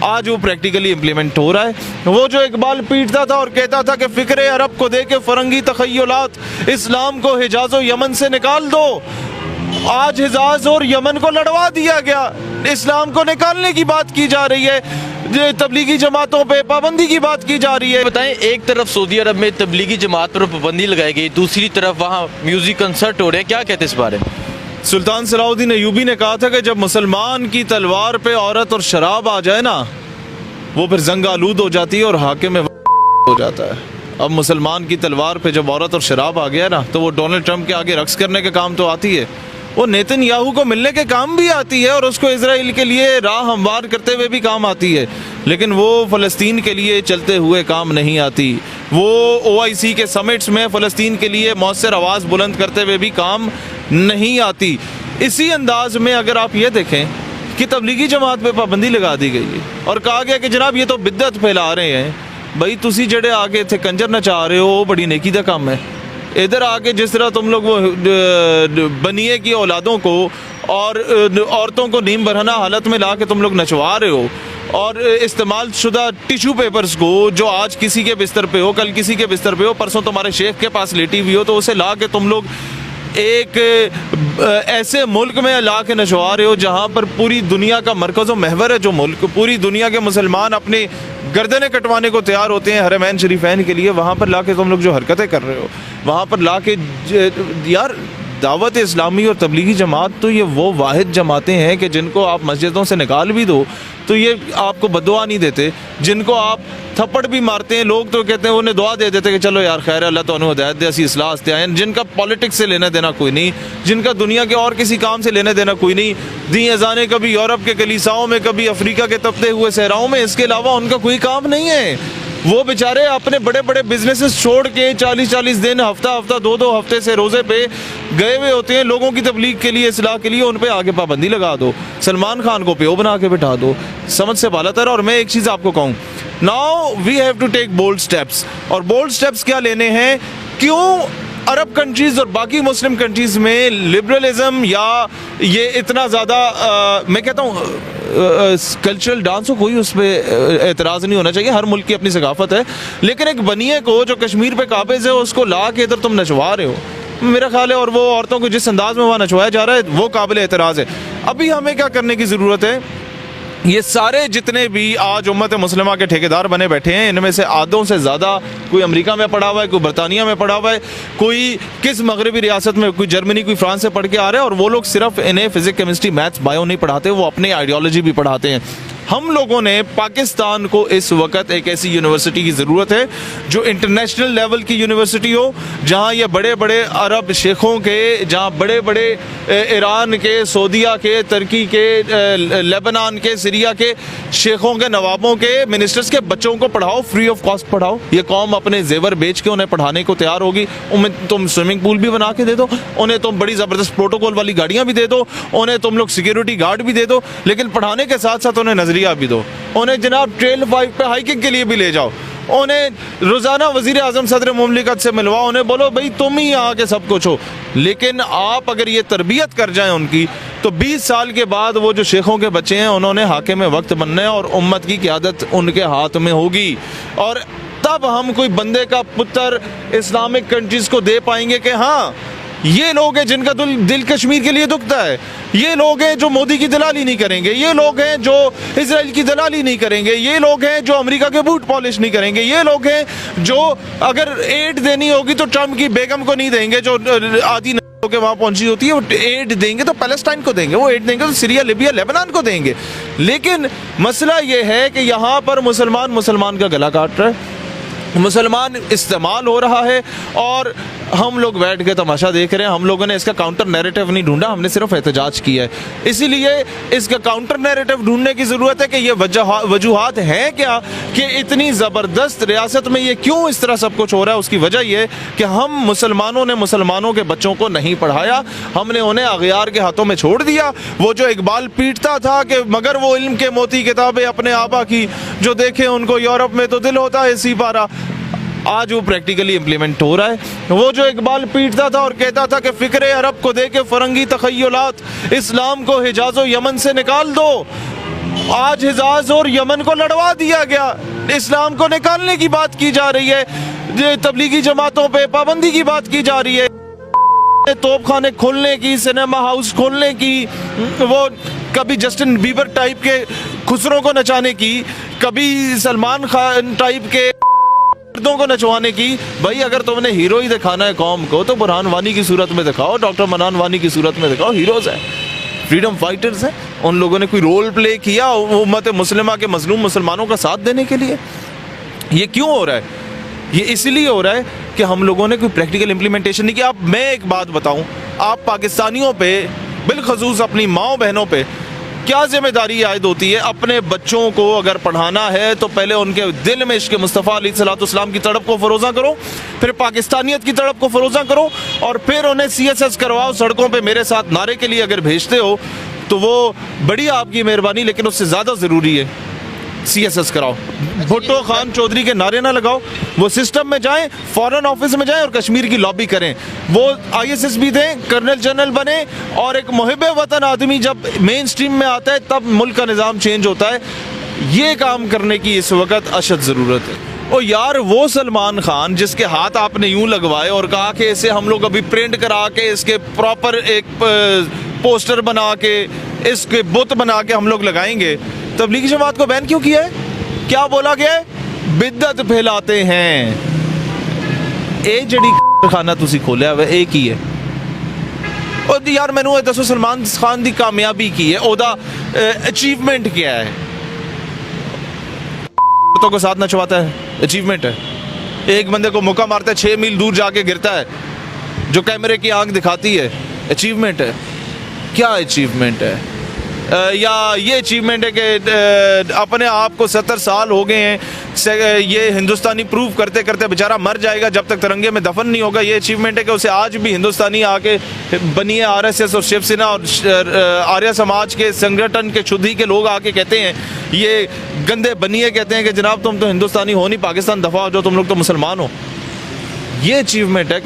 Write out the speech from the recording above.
आज वो practically implement हो रहा है। वो जो इकबाल पीटता था और कहता था कि फ़िक्र अरब को दे के फ़रंगी तख़य्युलात, इस्लाम को हिजाज़ और यमन से निकाल दो, आज हिजाज़ और यमन को लड़वा दिया गया, इस्लाम को निकालने की बात की जा रही है, तबलीगी जमातों पे पाबंदी की बात की जा रही है। बताएं, एक तरफ सऊदी अरब में तबलीगी जमात पर पाबंदी लगाई गई, दूसरी तरफ वहाँ म्यूज़िक कंसर्ट हो रहे हैं, क्या कहते हैं इस बारे में? सुल्तान सलाहुद्दीन अय्यूबी ने कहा था कि जब मुसलमान की तलवार पे औरत और शराब आ जाए ना, वो फिर जंग आलूद हो जाती है और हाकिम हो जाता है। अब मुसलमान की तलवार पे जब औरत और शराब आ गया ना, तो वो डोनाल्ड ट्रंप के आगे रक्स करने के काम तो आती है, वो नेतन्याहू को मिलने के काम भी आती है और उसको इजराइल के लिए राह हमवार करते हुए भी काम आती है, लेकिन वो फ़लस्तीन के लिए चलते हुए काम नहीं आती। वो OIC के समिट्स में फ़लस्तीन के लिए मौसर आवाज़ बुलंद करते हुए भी काम नहीं आती। इसी अंदाज में अगर आप ये देखें कि तबलीगी जमात पे पाबंदी लगा दी गई है और कहा गया कि जनाब ये तो बिद्दत फैला रहे हैं, भाई तुसी जड़े आके थे कंजर नचा रहे हो, बड़ी नेकी का काम है। इधर आके जिस तरह तुम लोग वो बनिए की औलादों को और औरतों को नीम बरहना हालत में ला के तुम लोग नचवा रहे हो, और इस्तेमाल शुदा टिशू पेपर्स को जो आज किसी के बिस्तर पे हो, कल किसी के बिस्तर पे हो, परसों तुम्हारे शेख के पास लेटी हुई हो, तो उसे ला के तुम लोग एक ऐसे मुल्क में ला के नचवा रहे हो जहाँ पर पूरी दुनिया का मरकज़ व महवर है, जो मुल्क पूरी दुनिया के मुसलमान अपनी गर्दनें कटवाने को तैयार होते हैं हरमैन शरीफैन के लिए, वहाँ पर ला के तुम लोग जो हरकतें कर रहे हो, वहाँ पर ला के यार दावत इस्लामी और तबलीगी जमात तो ये वो वाहिद जमातें हैं कि जिनको आप मस्जिदों से निकाल भी दो तो ये आपको बद्दुआ नहीं देते, जिनको आप थप्पड़ भी मारते हैं लोग तो कहते हैं, उन्हें दुआ दे देते कि चलो यार खैर अल्लाह तो हिदायत दे, असी इस्लाह से आए, जिनका पॉलिटिक्स से लेना देना कोई नहीं, जिनका दुनिया के और किसी काम से लेना देना कोई नहीं, दी अजाने कभी यूरोप के कलीसाओं में, कभी अफ्रीका के तपते हुए सहराओं में, इसके अलावा उनका कोई काम नहीं है। वो बेचारे अपने बड़े बड़े बिजनेसेस छोड़ के 40-40 दिन, हफ्ता 2-2 हफ्ते से रोज़े पे गए हुए होते हैं लोगों की तबलीग के लिए, इस्लाह के लिए, उन पे आगे पाबंदी लगा दो, सलमान खान को प्यो बना के बिठा दो, समझ से बाला तर। और मैं एक चीज़ आपको कहूँ, now we have to take bold steps. और बोल्ड स्टेप्स क्या लेने हैं? क्यों अरब कंट्रीज़ और बाकी मुस्लिम कंट्रीज़ में लिबरलिज्म या ये इतना ज़्यादा मैं कहता हूँ कल्चरल डांस हो, कोई उस पर एतराज़ नहीं होना चाहिए, हर मुल्क की अपनी सकाफत है, लेकिन एक बनिए को जो कश्मीर पे काबिज़ है उसको ला के इधर तुम नचवा रहे हो, मेरा ख्याल है, और वो औरतों को जिस अंदाज में वहाँ नचवाया जा रहा है वो काबिल एतराज़ है। अभी हमें क्या करने की ज़रूरत है? ये सारे जितने भी आज उम्मत मुस्लिमा के ठेकेदार बने बैठे हैं, इनमें से आधों से ज़्यादा कोई अमेरिका में पढ़ा हुआ है, कोई बरतानिया में पढ़ा हुआ है, कोई किस मगरबी रियासत में, कोई जर्मनी, कोई फ्रांस से पढ़ के आ रहे हैं, और वो लोग सिर्फ इन्हें फिजिक्स, केमिस्ट्री, मैथ्स, बायो नहीं पढ़ाते, वो अपनी आइडियोलॉजी भी पढ़ाते हैं। हम लोगों ने पाकिस्तान को इस वक्त एक ऐसी यूनिवर्सिटी की ज़रूरत है जो इंटरनेशनल लेवल की यूनिवर्सिटी हो, जहाँ ये बड़े बड़े अरब शेखों के, जहाँ बड़े बड़े ईरान के, सऊदीया के, तुर्की के, लेबनान के, सीरिया के शेखों के, नवाबों के, मिनिस्टर्स के बच्चों को पढ़ाओ, फ्री ऑफ कॉस्ट पढ़ाओ। ये कौम अपने जेवर बेच के उन्हें पढ़ाने को तैयार होगी। उन्हें तुम स्विमिंग पूल भी बना के दे दो, उन्हें तुम बड़ी ज़बरदस्त प्रोटोकॉल वाली गाड़ियाँ भी दे दो, उन्हें तुम लोग सिक्योरिटी गार्ड भी दे दो, लेकिन पढ़ाने के साथ साथ उन्हें नजरिया भी दो, उन्हें जनाब ट्रेल 5 पे हाइकिंग के लिए भी ले जाओ, उन्हें रोजाना वजीर आजम सदर मुमलिकत से मिलवाओ, उन्हें बोलो भाई तुम ही यहाँ के सब कुछ हो। लेकिन आप अगर ये तरबियत कर जाएं उनकी, तो 20 साल के बाद वो जो शेखों के बच्चे हैं उन्होंने हाकिम वक्त बनना है और उम्मत की क़यादत उनके हाथ में होगी, और तब हम कोई बंदे का पुत्र इस्लामिक कंट्रीज को दे पाएंगे कि हाँ ये लोग हैं जिनका दिल कश्मीर के लिए दुखता है, ये लोग हैं जो मोदी की दलाली नहीं करेंगे, ये लोग हैं जो इजराइल की दलाली नहीं करेंगे, ये लोग हैं जो अमेरिका के बूट पॉलिश नहीं करेंगे, ये लोग हैं जो अगर एड देनी होगी तो ट्रम्प की बेगम को नहीं देंगे जो आदि के वहाँ पहुंची होती है, वो एड देंगे तो पैलेस्टाइन को देंगे, वो एड देंगे तो सीरिया, लिबिया, लेबनान को देंगे। लेकिन मसला ये है कि यहाँ पर मुसलमान का गला काट रहा है, मुसलमान इस्तेमाल हो रहा है और हम लोग बैठ के तमाशा देख रहे हैं। हम लोगों ने इसका काउंटर नैरेटिव नहीं ढूंढा, हमने सिर्फ एहतजाज किया है। इसीलिए इसका काउंटर नैरेटिव ढूंढने की ज़रूरत है कि ये वजूहात हैं क्या कि इतनी ज़बरदस्त रियासत में ये क्यों इस तरह सब कुछ हो रहा है। उसकी वजह यह कि हम मुसलमानों ने मुसलमानों के बच्चों को नहीं पढ़ाया, हमने उन्हें अगयार के हाथों में छोड़ दिया। वो जो इकबाल पीटता था कि मगर वो इल्म के मोती किताबें अपने आबा की जो देखे उनको यूरोप में तो दिल होता है इसी पारा, आज वो प्रैक्टिकली इम्प्लीमेंट हो रहा है। वो जो इकबाल पीटता था और कहता था कि फ़िक्र अरब को दे के फ़रंगी तख़य्युलात, इस्लाम को हिजाज़ और यमन से निकाल दो, आज हिजाज और यमन को लड़वा दिया गया, इस्लाम को निकालने की बात की जा रही है, ये तबलीगी जमातों पे पाबंदी की बात की जा रही है, तोपखाने खोलने की, सिनेमा हाउस खोलने की, वो कभी जस्टिन बीबर टाइप के खुसरों को नचाने की, कभी सलमान खान टाइप के मर्दों को नचवाने की। भाई अगर तुमने हीरो ही दिखाना है कौम को तो बुरहान वानी की सूरत में दिखाओ, डॉक्टर मनान वानी की सूरत में दिखाओ। हीरोज है, फ्रीडम फाइटर्स हैं, उन लोगों ने कोई रोल प्ले किया उम्मत मुस्लिमा के मजलूम मुसलमानों का साथ देने के लिए? ये क्यों हो रहा है? ये इसलिए हो रहा है कि हम लोगों ने कोई प्रैक्टिकल इंप्लीमेंटेशन नहीं किया। अब मैं एक बात बताऊं, आप पाकिस्तानियों पे, बिलखसूस अपनी माओ बहनों पे क्या जिम्मेदारी आयद होती है? अपने बच्चों को अगर पढ़ाना है तो पहले उनके दिल में इश्क मुस्तफ़ा अलैहिस्सलाम की तड़प को फरोज़ा करो, फिर पाकिस्तानियत की तड़प को फरोज़ा करो, और फिर उन्हें CSS करवाओ। सड़कों पे मेरे साथ नारे के लिए अगर भेजते हो तो वो बड़ी आपकी मेहरबानी, लेकिन उससे ज़्यादा ज़रूरी है CSS कराओ। भुट्टो खान चौधरी के नारे ना लगाओ, वो सिस्टम में जाएं, फॉरेन ऑफिस में जाएं और कश्मीर की लॉबी करें। वो ISS भी दें, कर्नल जनरल बने, और एक मुहिब्बे वतन आदमी जब मेन स्ट्रीम में आता है तब मुल्क का निज़ाम चेंज होता है। ये काम करने की इस वक्त अशद ज़रूरत है। ओ यार, वो सलमान खान जिसके हाथ आपने यूं लगवाए और कहा कि इसे हम लोग अभी प्रिंट करा के इसके प्रॉपर एक पोस्टर बना के इसके बुत बना के हम लोग लगाएंगे, तबलीगी जमात को बैन क्यों किया है? क्या बोला गया है? बिद्दत फैलाते हैं। ए जड़ी खाना तुसी खोलिया हुआ एक ही है। और यार मैनू दसो, सलमान खान दी कामयाबी की है, ओदा अचीवमेंट क्या है? तो को साथ नचवाता है, अचीवमेंट है। एक बंदे को मुक्का मारता है, 6 मील दूर जाके गिरता है, जो कैमरे की आंख दिखाती है, अचीवमेंट है? क्या अचीवमेंट है? या ये अचीवमेंट है कि अपने आप को 70 साल हो गए हैं, ये हिंदुस्तानी प्रूव करते करते बेचारा मर जाएगा जब तक तिरंगे में दफन नहीं होगा। ये अचीवमेंट है कि उसे आज भी हिंदुस्तानी आके बनिए RSS और शिवसेना और आर्य समाज के संगठन के शुद्धि के लोग आके कहते हैं, ये गंदे बनिए कहते हैं कि जनाब तुम तो हिंदुस्तानी हो नहीं, पाकिस्तान दफा हो जाओ, तुम लोग तो मुसलमान हो। ये अचीवमेंट है कि